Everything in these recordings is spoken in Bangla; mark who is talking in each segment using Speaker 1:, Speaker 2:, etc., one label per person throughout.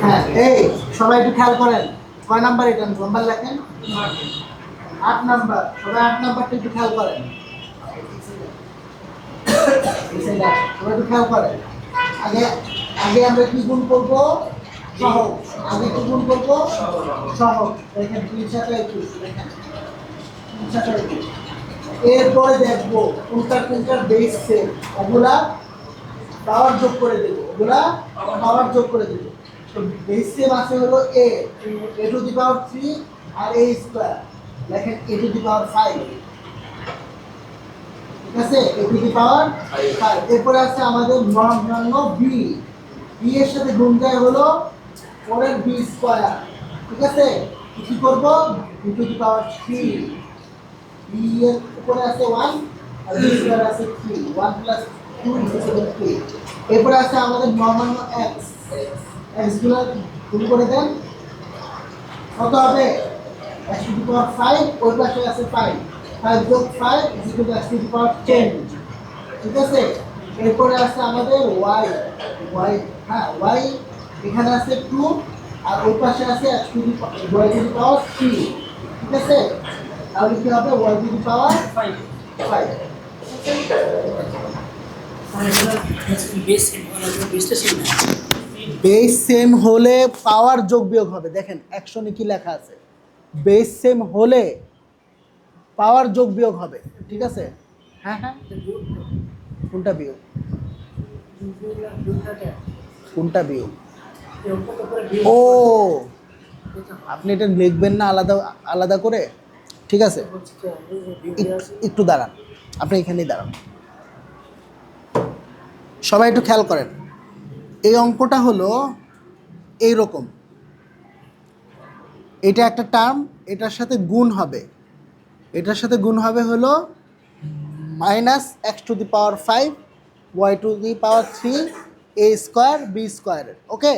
Speaker 1: হ্যাঁ, এই সবাই একটু খেয়াল করেন, কয় নাম্বার এটা নাম্বার লেখেন? 8 নাম্বার। সবাই 8 নাম্বারটা একটু খেয়াল করেন। সবাই একটু খেয়াল করেন। আগে আগে আমরা কি গুণ করবো? সহগ। আগে কি গুণ করবো? সহগ। দেখেন 3 7 21 দেখেন 3 7 21। এরপরে দেখবো কোনটার বেস সেম, ওগুলা পাওয়ার যোগ করে দেব, ওগুলা পাওয়ার যোগ করে দেব। তো বেস সেম আছে হলো a টু দি পাওয়ার 3 আর a স্কয়ার। দেখেন a টু দি পাওয়ার 5, ঠিক আছে, a টু দি পাওয়ার 5। এরপরে আছে আমাদের নর্মাল b এর সাথে গুণ যায় হলো 4 এর b স্কয়ার, ঠিক আছে। কি করব? b to the power 3, b এর উপরে আছে 1 আর b স্কয়ার আছে 3, 1 প্লাস 2 ইকুয়াল 3। এরপরে আছে আমাদের নরমাল x, x গুলো গুণ করে দেন, কত হবে? x টু দি পাওয়ার 5, ওই পাশে আছে 5, 5 যোগ 5 equal to x to the power 10, ঠিক আছে। এরপরে আছে আমাদের y, হ্যাঁ y এখানে আছে 2 আর ওই পাশে আছে x to the y to the power 3, ঠিক আছে। তাহলে কি হবে? y to the power 5। Base same হলে পাওয়ার যোগ বিয়োগ হবে। দেখেন অ্যাকশনে কি লেখা আছে? বেস সেম হলে পাওয়ার যোগ বিয়োগ হবে, ঠিক আছে। হ্যাঁ হ্যাঁ, কোনটা বিয়োগ? কোনটা বিয়োগ? ও, আপনি এটা লিখবেন না আলাদা আলাদা করে, ঠিক আছে। একটু দাঁড়ান, আপনি এখানেই দাঁড়ান। সবাই একটু খেয়াল করেন, এই অঙ্কটা হলো এইরকম, এটা একটা টার্ম, এটার সাথে গুণ হবে, এটার সাথে গুণ হবে হলো minus x to the power 5 y to the power 3 A square B স্কোয়ারের, ওকে।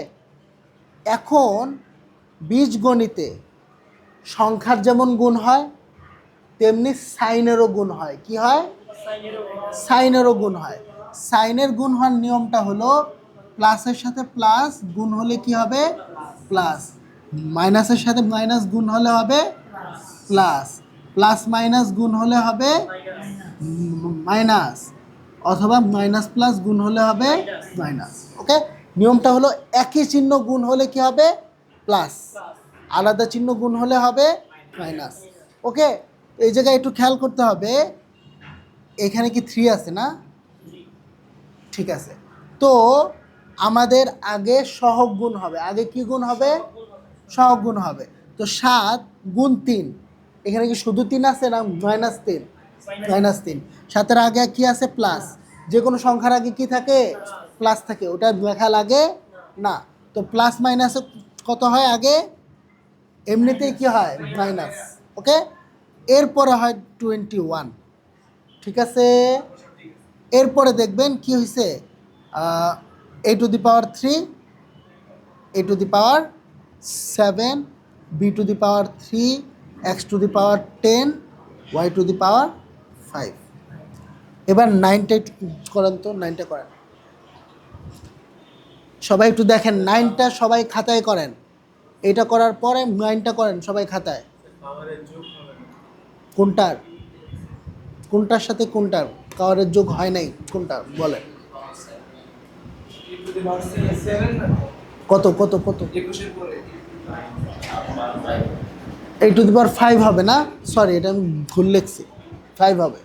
Speaker 1: এখন বীজগণিতে সংখ্যার যেমন গুণ হয় তেমনি সাইনেরও গুণ হয়। কি হয়? সাইনেরও গুণ হয়। সাইনের গুণ হওয়ার নিয়মটা হলো প্লাসের সাথে প্লাস গুণ হলে কি হবে? প্লাস। মাইনাসের সাথে মাইনাস গুণ হলে হবে প্লাস। প্লাস মাইনাস গুণ হলে হবে মাইনাস, অথবা মাইনাস প্লাস গুণ হলে হবে মাইনাস, ওকে। নিয়মটা হলো একই চিহ্ন গুণ হলে কি হবে? প্লাস, আলাদা চিহ্ন গুণ হলে হবে মাইনাস, ওকে। এই জায়গায় একটু খেয়াল করতে হবে, এখানে কি 3 আছে না? ঠিক আছে, তো আমাদের আগে সহগ গুণ হবে। আগে কি গুণ হবে? সহগ গুণ হবে। তো 7 গুণ 3, এখানে কি শুধু 3 আছে না মাইনাস 3? মাইনাস 3। 7-এর আগে কি আছে? প্লাস। যে কোনো সংখ্যার আগে কি থাকে? প্লাস থাকে, ওটা লেখা লাগে না। তো প্লাস মাইনাসে কত হয়? আগে এমনিতেই কি হয়? মাইনাস, ওকে। এরপরে হয় 21, ঠিক আছে। এরপরে দেখবেন কি হয়েছে, a to the power 3, a to the power 7, b to the power 3, x to the power 10, y to the power 5। এবার 9টা করেন তো, 9টা করেন সবাই, একটু দেখেন 9টা সবাই খাতায় করেন। এটা করার পরে 9টা করেন সবাই খাতায়। কোনটার কোনটার সাথে কোনটার পাওয়ারের যোগ হয় নাই? কোনটা বলেন? কত কত কত? a টু দি পাওয়ার 5 হবে না, সরি এটা আমি ভুল লিখছি, 5 হবে।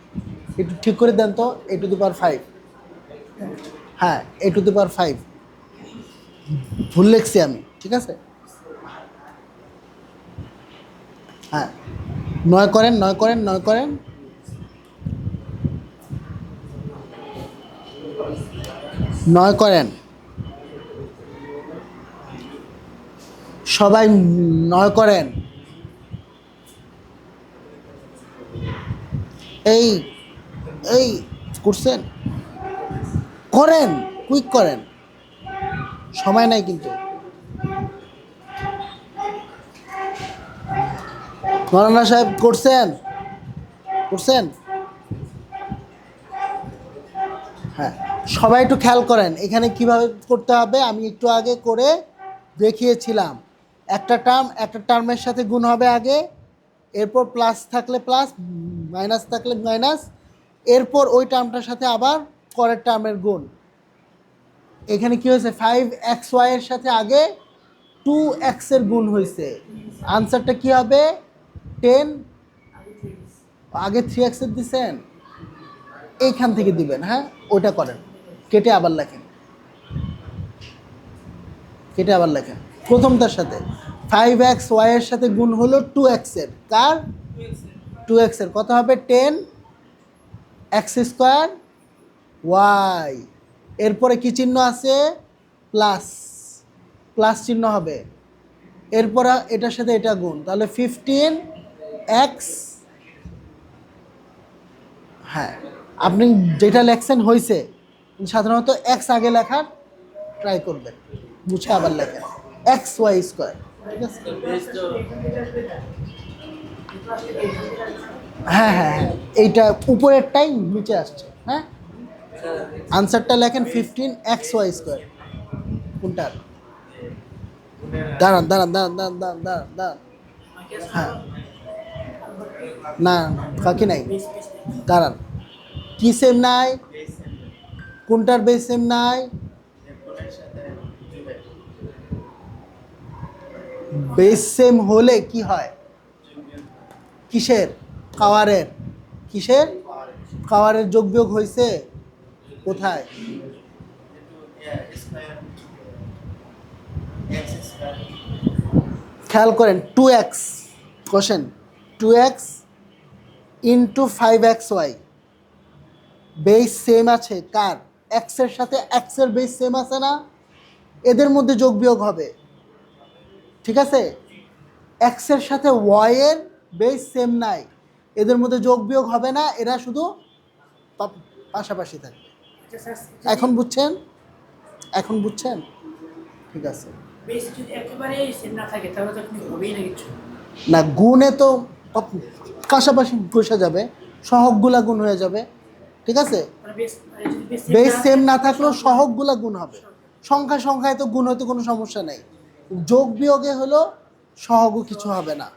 Speaker 1: একটু ঠিক করে দেন তো, a টু দি পাওয়ার 5, হ্যাঁ a টু দি পাওয়ার 5 ভুল লিখছি আমি, ঠিক আছে। হ্যাঁ 9 করেন, 9 করেন, 9 করেন। নয় করেন সবাই, 9 করেন। এই এই করছেন, করেন, কুইক করেন, সময় নাই কিন্তু। মৌলানা সাহেব করছেন? করছেন? হ্যাঁ, সবাই একটু খেয়াল করেন এখানে কিভাবে করতে হবে। আমি একটু আগে করে দেখিয়েছিলাম। একটা টার্মের সাথে গুণ হবে আগে, এরপর প্লাস থাকলে প্লাস, মাইনাস থাকলে মাইনাস, এরপর ওই টার্মটার সাথে আবার পরের টার্মের গুণ। এখানে কি হয়েছে, 5xy এর সাথে আগে 2x এর গুণ হয়েছে। আনসারটা কি হবে? 10, আগে 3x এর দিচ্ছেন, এইখান থেকে দিবেন। হ্যাঁ, ওটা করেন, কেটে আবার লেখেন, কেটে আবার লেখেন প্রথমটার সাথে। 5xy এর সাথে গুণ হলো 2x এর, কার? 2x এর। কত হবে? 10x² y। এরপরে কি চিহ্ন আছে? প্লাস, প্লাস চিহ্ন হবে। এরপরে এটার সাথে এটা গুণ, তাহলে 15x। হ্যাঁ, আপনি যেটা লেখছেন হয়েছে, সাধারণত এক্স আগে লেখার ট্রাই করবেন, মুছে আবার লেখেন XY²। ঠিক আছে? হ্যাঁ হ্যাঁ হ্যাঁ, এইটা উপরেরটাই নিচে আসছে। হ্যাঁ, আনসারটা লেখেন 15xy²। কোনটার? দাঁড়ান দাঁড়ান দাঁড়ান দাঁড়ান দাঁড়ান দাঁড়ান দাঁড়ান। হ্যাঁ, না বাকি নাই, দাঁড়ান। কি সেম নাই? কোনটার বেস সেম নাই? বেস সেম হলে কি হয়? কিসের? কাওয়ারের। কিসের? কাওয়ারের যোগ বিয়োগ হয়েছে কোথায়? খেয়াল করেন, 2x question, 2x into 5xy base same আছে কার? এক্স এর সাথে এক্স এর বেস সেম আছে না? এদের মধ্যে যোগ বিয়োগ হবে। ঠিক আছে? এক্স এর সাথে ওয়াই এর বেস সেম নাই, এদের মধ্যে যোগ বিয়োগ হবে না, এরা শুধু পাশাপাশি থাকবে। এখন বুঝছেন? এখন বুঝছেন? ঠিক আছে। না, গুণে তো পাশাপাশি বসে যাবে, সহগগুলা গুণ হয়ে যাবে। ঠিক আছে? বেস সেম না থাকলেও সহগগুলা গুণ হবে। সংখ্যায় তো গুণ হতে কোনো সমস্যা নেই, যোগ বিয়োগে হলো সহগও কিছু হবে না।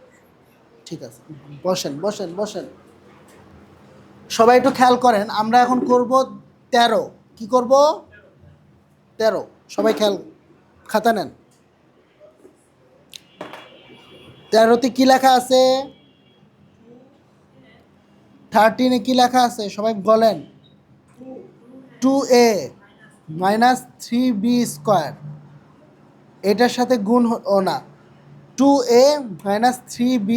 Speaker 1: ঠিক আছে, বসেন বসেন বসেন। সবাই একটু খেয়াল করেন, আমরা এখন করব 13। কি করব? 13। সবাই খেয়াল, খাতা নেন। 13তে কি লেখা আছে? 13-এ কি লেখা আছে সবাই বলেন? 2a minus 3b²। এটার সাথে গুণ ও না, 2a minus 3b,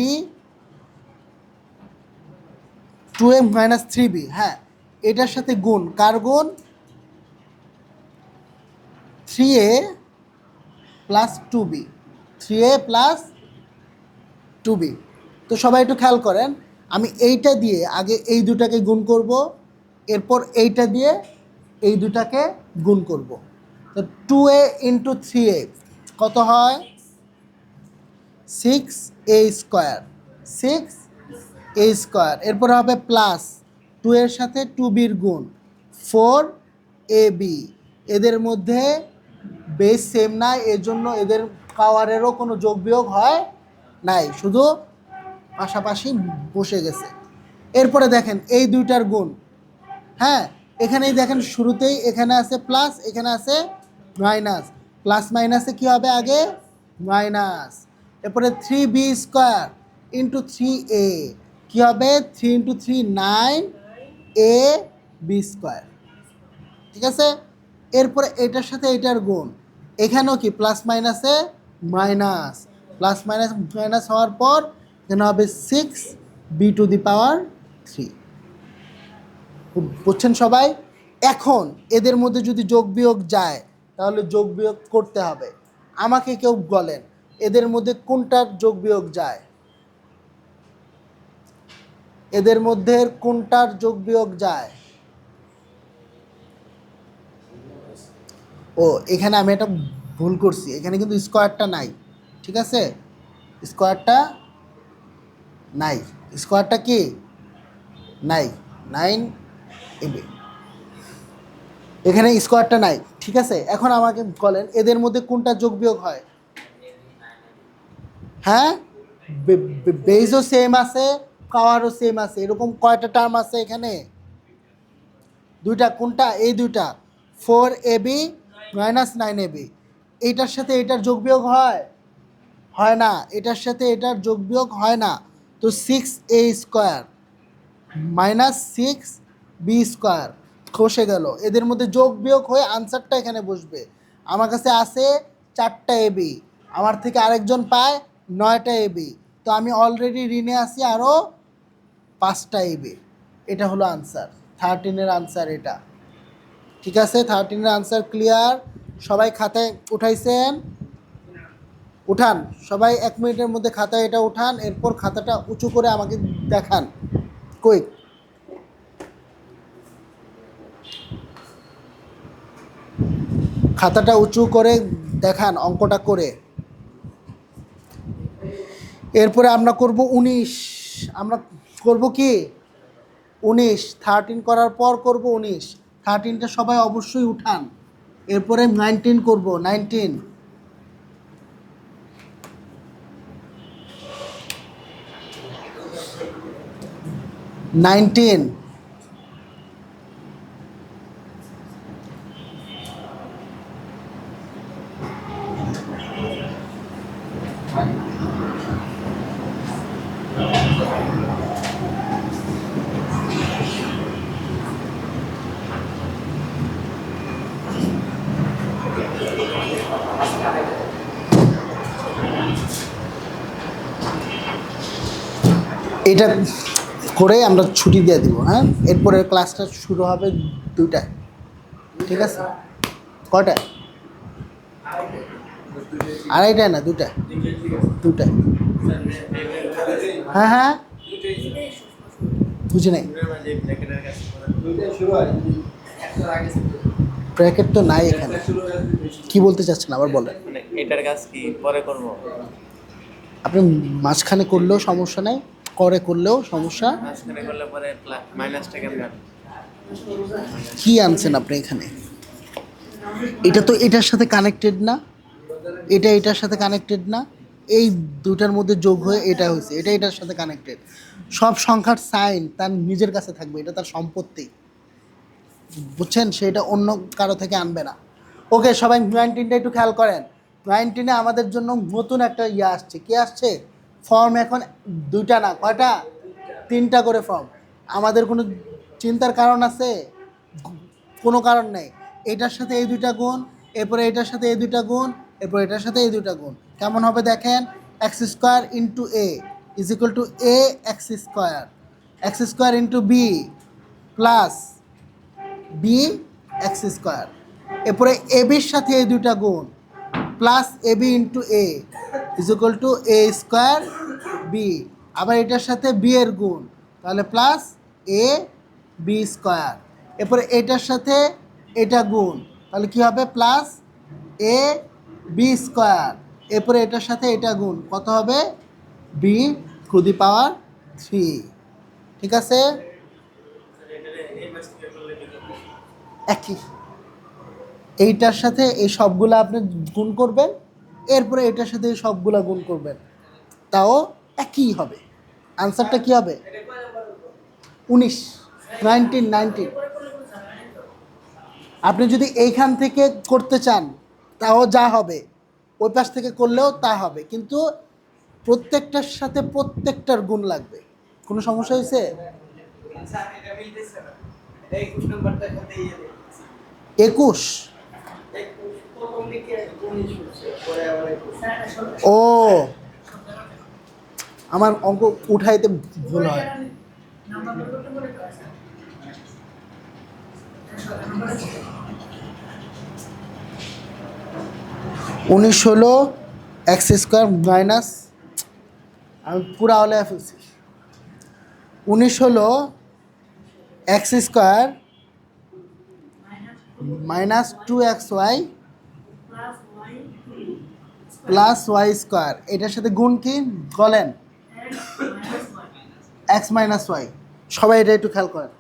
Speaker 1: 2a minus 3b। হ্যাঁ, এটার সাথে গুণ, কার গুণ? 3a plus 2b, 3a plus 2b। তো সবাই একটু খেয়াল করেন, আমি এইটা দিয়ে আগে এই দুটাকে গুণ করব, এরপর এইটা দিয়ে এই দুটাকে গুণ করব। তো 2a ইন্টু 3a কত হয়? 6a², 6a²। এরপর হবে প্লাস 2 এর সাথে 2bর গুণ, 4ab। এদের মধ্যে বেস সেম নাই, এর জন্য এদের পাওয়ারেরও কোনো যোগ বিয়োগ হয় নাই, শুধু পাশাপাশি বসে গেছে। এরপরে দেখেন এই দুইটার গুণ। হ্যাঁ, এখানেই দেখেন শুরুতেই এখানে আছে প্লাস, এখানে আছে মাইনাস। প্লাস মাইনাসে কি হবে? আগে মাইনাস। এরপরে 3b² ইন্টু 3a কি হবে? 3 ইন্টু 3 9ab²। ঠিক আছে? এরপরে এটার সাথে এটার গুণ, এখানেও কি প্লাস মাইনাসে মাইনাস, প্লাস মাইনাস মাইনাস হওয়ার পর এখানে হবে 6b⁻³ বুঝছেন সবাই? এখন এদের মধ্যে যদি যোগ বিয়োগ যায় তাহলে যোগ বিয়োগ করতে হবে। আমাকে কেউ বলেন এদের মধ্যে কোনটার যোগ বিয়োগ যায়? এদের মধ্যে কোনটার যোগ বিয়োগ যায়? ও, এখানে আমি একটা ভুল করছি, এখানে কিন্তু স্কোয়ারটা নাই। ঠিক আছে, স্কোয়ারটা নাই। স্কোয়ারটা কি? নাই, 9ab। এখানে স্কোয়ারটা নাই, ঠিক আছে। এখন আমাকে বলেন এদের মধ্যে কোনটা যোগ বিয়োগ হয়? হ্যাঁ, বেজও সেম আছে, পাওয়ারও সেম আছে, এরকম কয়টা টার্ম আছে এখানে? দুইটা। কোনটা? এই দুইটা, 4ab মাইনাস 9ab। এইটার সাথে এটার যোগ বিয়োগ হয়? হয় না। এটার সাথে এটার যোগ বিয়োগ হয় না। তো 6a square minus 6b square খসে গেল। এদের মধ্যে যোগ বিয়োগ হয়ে আনসারটা এখানে বসবে। আমার কাছে আছে 4টা এবি, আমার থেকে আরেকজন পায় 9টা এবি, তো আমি অলরেডি ঋণে আছি আরও 5টা এবি। এটা হলো আনসার, 13-এর আনসার এটা। ঠিক আছে, 13-এর আনসার ক্লিয়ার? সবাই খাতায় উঠাইছেন? উঠান সবাই, 1 মিনিটের মধ্যে খাতায় এটা উঠান, এরপর খাতাটা উঁচু করে আমাকে দেখান। কুইক। খাতাটা উঁচু করে দেখান অঙ্কটা করে। এরপরে আমরা করব 19। আমরা করব কি 19, 13 করার পর করব 19। 13টা সবাই অবশ্যই উঠান। এরপরে 19 করব, 19। 19। এটা করে আমরা ছুটি দিয়ে দিব। হ্যাঁ, এরপরে ক্লাসটা শুরু হবে 2টায়। ঠিক আছে, কয়টায়? 2:30টায় না, 2টায়। 2টায়। হ্যাঁ হ্যাঁ, বুঝি নাই। ব্র্যাকেট তো নাই এখানে। কি বলতে চাচ্ছেন আবার বলেন?
Speaker 2: মানে এটার কাজ কি পরে করব?
Speaker 1: আপনি মাঝখানে করলেও সমস্যা নাই, করে করলেও সমস্যা।
Speaker 2: মাঝখানে করলে পরে মাইনাসটা কেমন?
Speaker 1: কি আনছেন আপনি এখানে? এটা তো এটার সাথে কানেক্টেড না, এটা এটার সাথে কানেক্টেড না, এই দুটার মধ্যে যোগ হয়ে এটা হয়েছে, এটা এটার সাথে কানেক্টেড। সব সংখ্যার সাইন তার নিজের কাছে থাকবে, এটা তার সম্পত্তি, বুঝছেন? সেটা অন্য কারো থেকে আনবে না। ওকে, সবাই 19টা একটু খেয়াল করেন। 19-এ আমাদের জন্য নতুন একটা ইয়ে আসছে। কি আসছে? ফর্ম এখন 2টা না, কয়টা? 3টা করে ফর্ম। আমাদের কোনো চিন্তার কারণ আছে? কোনো কারণ নেই। এটার সাথে এই 2টা গুণ, এরপরে এটার সাথে এই 2টা গুণ, এরপর এটার সাথে এই 2টা গুণ। কেমন হবে দেখেন? X square into A is equal to A x square, x square into B plus B x square. এরপরে এ বির সাথে এই 2টা গুণ plus A B into A is equal to A square B. আবার এটার সাথে বি এর গুণ, তাহলে প্লাস এ বি স্কোয়ার। এরপরে এটার সাথে এটা গুণ, তাহলে কী হবে? Plus A B square. এরপরে এটার সাথে এটা গুণ, কত হবে? B two the power 3। ঠিক আছে, একই। এইটার সাথে এই সবগুলো আপনি গুণ করবেন, এরপরে এটার সাথে এই সবগুলো গুণ করবেন, তাও একই হবে। আনসারটা কি হবে? 19, 19। আপনি যদি এইখান থেকে করতে চান তাও যা হবে, ওই পাশ থেকে করলেও তা হবে, কিন্তু প্রত্যেকটার সাথে প্রত্যেকটার গুণ লাগবে। কোনো সমস্যা হয়েছে? 21। ও, আমার অঙ্ক উঠাইতে ভুল হয়। 19 হলো এক্স স্কোয়ার মাইনাস, আমি পুরা হলে ফেলছি। 19 হলো x square minus 2xy plus y square. এটার সাথে গুণ কি বলেন? X minus y. সবাই এটা একটু খেয়াল করেন,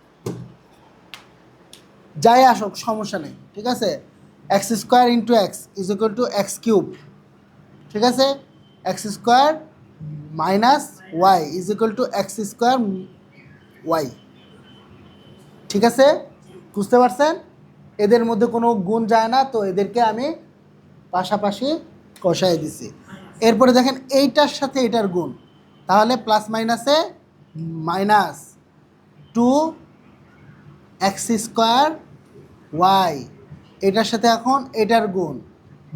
Speaker 1: যাই আসুক সমস্যা নেই, ঠিক আছে। X square into x is equal to x cube, ঠিক আছে। X square minus y is equal to x square y, ঠিক আছে। বুঝতে পারছেন? এদের মধ্যে কোনো গুণ যায় না, তো এদেরকে আমি পাশাপাশি কষাই দিছি। এরপরে দেখেন এইটার সাথে এটার গুণ, তাহলে প্লাস মাইনাসে minus two x square y, এটার সাথে এখন এটার গুণ,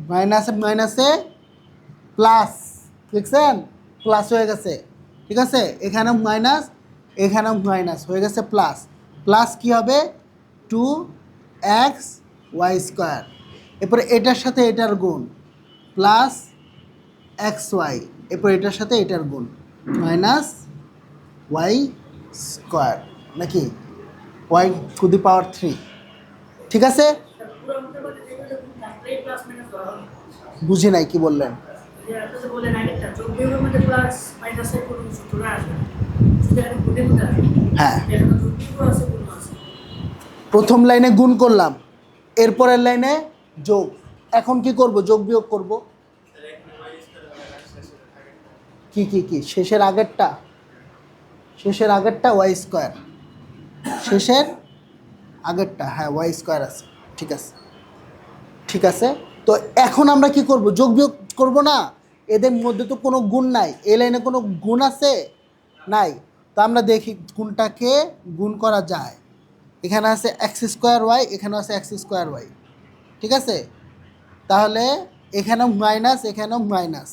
Speaker 1: মাইনাসে মাইনাসে প্লাস, দেখছেন প্লাস হয়ে গেছে, ঠিক আছে। এখানেও মাইনাস, এখানেও মাইনাস হয়ে গেছে প্লাস, প্লাস কী হবে টু এক্স ওয়াই স্কোয়ার, এরপরে এটার সাথে এটার গুণ প্লাস এক্স ওয়াই, এরপর এটার সাথে এটার গুণ মাইনাস ওয়াই স্কোয়ার, নাকি ওয়াই টু দি পাওয়ার 3, ঠিক আছে। বুঝি নাই কি বললেন। হ্যাঁ, প্রথম লাইনে গুণ করলাম, এরপরের লাইনে যোগ, এখন কি করব, যোগ বিয়োগ করব। কি কি কি শেষের আগেরটা, শেষের আগেরটা ওয়াই স্কোয়ার, শেষের আগেরটা, হ্যাঁ ওয়াই স্কোয়ার আছে, ঠিক আছে, ঠিক আছে। তো এখন আমরা কি করব, যোগ বিয়োগ করব না, এদের মধ্যে তো কোনো গুণ নাই, এই লাইনে কোনো গুণ আছে নাই, তো আমরা দেখি কোনটাকে গুণ করা যায়। এখানে আছে এক্স স্কোয়ার ওয়াই, এখানে আছে এক্স স্কোয়ার ওয়াই, ঠিক আছে। তাহলে এখানেও মাইনাস, এখানেও মাইনাস,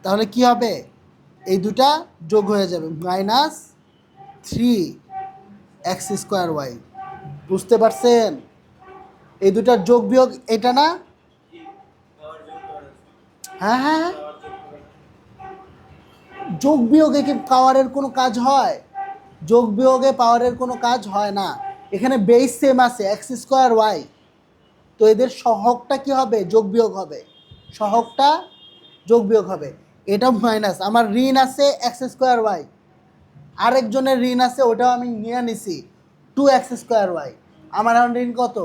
Speaker 1: তাহলে কি হবে, এই দুটা যোগ হয়ে যাবে, মাইনাস 3 এক্স স্কোয়ার ওয়াই। বুঝতে পারছেন? এই দুটার যোগ বিয়োগ এটা না, হ্যাঁ হ্যাঁ হ্যাঁ, যোগ বিয়োগে কি পাওয়ারের কোনো কাজ হয়? যোগ বিয়োগে পাওয়ারের কোনো কাজ হয় না। এখানে বেস সেম আছে এক্স স্কোয়ার ওয়াই, তো এদের সহগটা কি হবে, যোগ বিয়োগ হবে, সহগটা যোগ বিয়োগ হবে। এটা মাইনাস, আমার ঋণ আছে এক্স স্কোয়ার ওয়াই, আরেকজনের ঋণ আছে, ওটাও আমি নিয়ে নিছি 2 এক্স স্কোয়ার ওয়াই, আমার এখন ঋণ কত,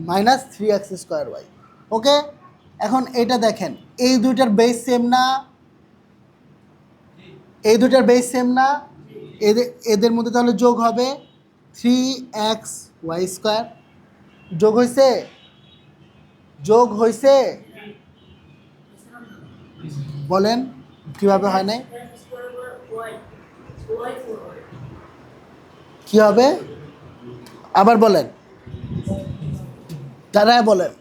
Speaker 1: মাইনাস 3 এক্স স্কোয়ার ওয়াই, ওকে। এখন এটা দেখেন, এই দুইটার বেস সেম না, এই দুইটার বেস সেম না, এদের এদের মধ্যে তাহলে যোগ হবে 3x ওয়াই স্কোয়ার, যোগ হয়েছে, যোগ হয়েছে, বলেন কিভাবে হয় নাই, কি হবে আবার বলেন, তারা বলেন।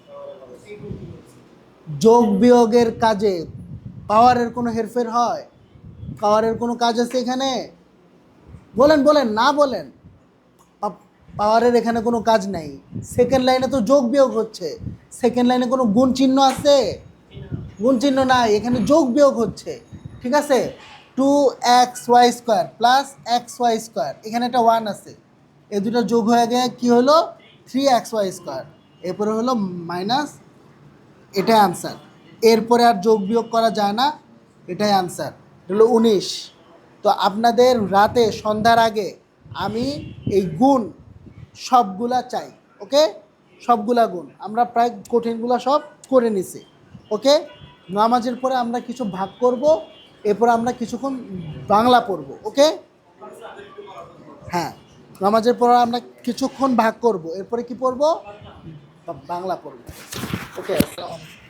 Speaker 1: যোগ বিয়োগের কাজে পাওয়ারের কোনো হেরফের হয়, পাওয়ারের কোনো কাজ আছে এখানে, বলেন বলেন, না বলেন, পাওয়ারের এখানে কোনো কাজ নাই। সেকেন্ড লাইনে তো যোগ বিয়োগ হচ্ছে, সেকেন্ড লাইনে কোনো গুণ চিহ্ন আছে, গুণ চিহ্ন নাই, এখানে যোগ বিয়োগ হচ্ছে, ঠিক আছে। 2x y square plus x y square, এখানে একটা 1 আছে, এই দুটো যোগ হয়ে গিয়ে কী হলো 3x ওয়াই স্কোয়ার, এরপরে হলো মাইনাস, এটাই আনসার। এরপরে আর যোগ বিয়োগ করা যায় না, এটাই আনসার, হলো 19। তো আপনাদের রাতে সন্ধ্যার আগে আমি এই গুণ সবগুলা চাই, ওকে, সবগুলা গুণ আমরা প্রায় কঠিনগুলা সব করে নিছি, ওকে। নামাজের পরে আমরা কিছু ভাগ করব, এরপর আমরা কিছুক্ষণ বাংলা পড়ব, ওকে। হ্যাঁ, নামাজের পর আমরা কিছুক্ষণ ভাগ করব, এরপরে কি পড়ব, বাংলা পড়ব, ওকে। আসসালামু আলাইকুম।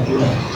Speaker 3: Thank you.